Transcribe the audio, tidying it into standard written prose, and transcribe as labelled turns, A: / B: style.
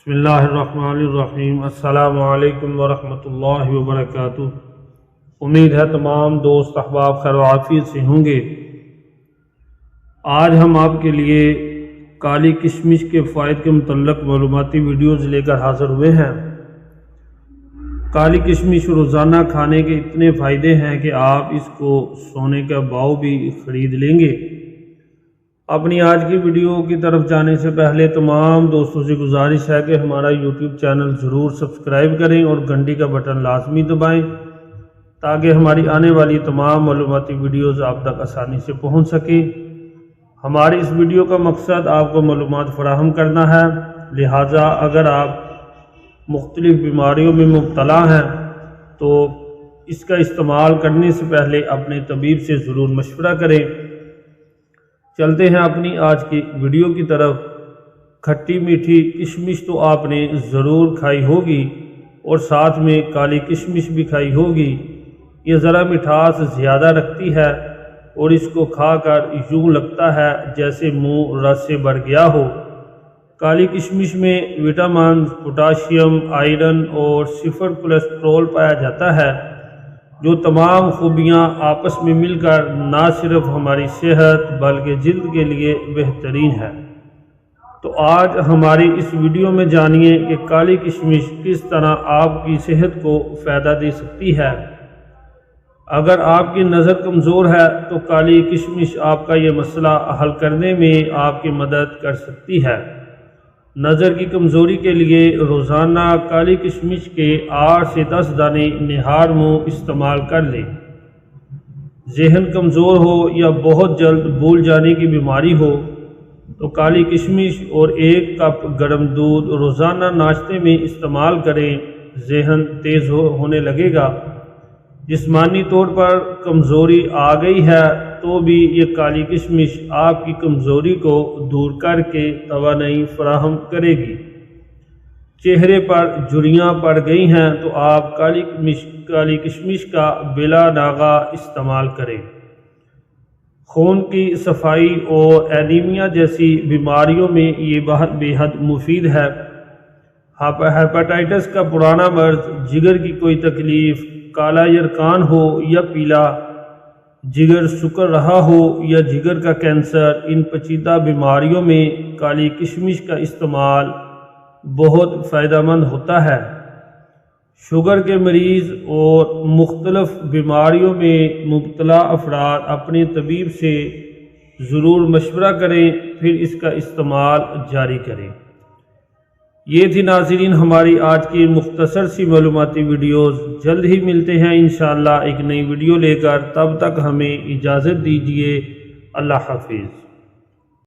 A: بسم اللہ الرحمن الرحیم۔ السلام علیکم ورحمۃ اللہ وبرکاتہ۔ امید ہے تمام دوست احباب خیر و عافیت سے ہوں گے۔ آج ہم آپ کے لیے کالی کشمش کے فوائد کے متعلق معلوماتی ویڈیوز لے کر حاضر ہوئے ہیں۔ کالی کشمش روزانہ کھانے کے اتنے فائدے ہیں کہ آپ اس کو سونے کا باؤ بھی خرید لیں گے۔ اپنی آج کی ویڈیو کی طرف جانے سے پہلے تمام دوستوں سے گزارش ہے کہ ہمارا یوٹیوب چینل ضرور سبسکرائب کریں اور گھنٹی کا بٹن لازمی دبائیں تاکہ ہماری آنے والی تمام معلوماتی ویڈیوز آپ تک آسانی سے پہنچ سکیں۔ ہماری اس ویڈیو کا مقصد آپ کو معلومات فراہم کرنا ہے، لہٰذا اگر آپ مختلف بیماریوں میں مبتلا ہیں تو اس کا استعمال کرنے سے پہلے اپنے طبیب سے ضرور مشورہ کریں۔ چلتے ہیں اپنی آج کی ویڈیو کی طرف۔ کھٹی میٹھی کشمش تو آپ نے ضرور کھائی ہوگی اور ساتھ میں کالی کشمش بھی کھائی ہوگی۔ یہ ذرا مٹھاس زیادہ رکھتی ہے اور اس کو کھا کر یوں لگتا ہے جیسے منہ رس سے بھر گیا ہو۔ کالی کشمش میں وٹامن، پوٹاشیم، آئرن اور صفر کولیسٹرول پایا جاتا ہے، جو تمام خوبیاں آپس میں مل کر نہ صرف ہماری صحت بلکہ جلد کے لیے بہترین ہے۔ تو آج ہماری اس ویڈیو میں جانیے کہ کالی کشمش کس طرح آپ کی صحت کو فائدہ دے سکتی ہے۔ اگر آپ کی نظر کمزور ہے تو کالی کشمش آپ کا یہ مسئلہ حل کرنے میں آپ کی مدد کر سکتی ہے۔ نظر کی کمزوری کے لیے روزانہ کالی کشمش کے 8 سے 10 دانے نہار منہ استعمال کر لیں۔ ذہن کمزور ہو یا بہت جلد بھول جانے کی بیماری ہو تو کالی کشمش اور 1 کپ گرم دودھ روزانہ ناشتے میں استعمال کریں، ذہن تیز ہونے لگے گا۔ جسمانی طور پر کمزوری آ گئی ہے تو بھی یہ کالی کشمش آپ کی کمزوری کو دور کر کے توانائی فراہم کرے گی۔ چہرے پر جھریاں پڑ گئی ہیں تو آپ کالی کشمش کا بلا ناغہ استعمال کریں۔ خون کی صفائی اور اینیمیا جیسی بیماریوں میں یہ بے حد مفید ہے۔ ہیپاٹائٹس کا پرانا مرض، جگر کی کوئی تکلیف، کالا یرقان ہو یا پیلا، جگر سکڑ رہا ہو یا جگر کا کینسر، ان پیچیدہ بیماریوں میں کالی کشمش کا استعمال بہت فائدہ مند ہوتا ہے۔ شوگر کے مریض اور مختلف بیماریوں میں مبتلا افراد اپنے طبیب سے ضرور مشورہ کریں، پھر اس کا استعمال جاری کریں۔ یہ تھی ناظرین ہماری آج کی مختصر سی معلوماتی ویڈیوز۔ جلد ہی ملتے ہیں انشاءاللہ ایک نئی ویڈیو لے کر، تب تک ہمیں اجازت دیجیے۔ اللہ حافظ۔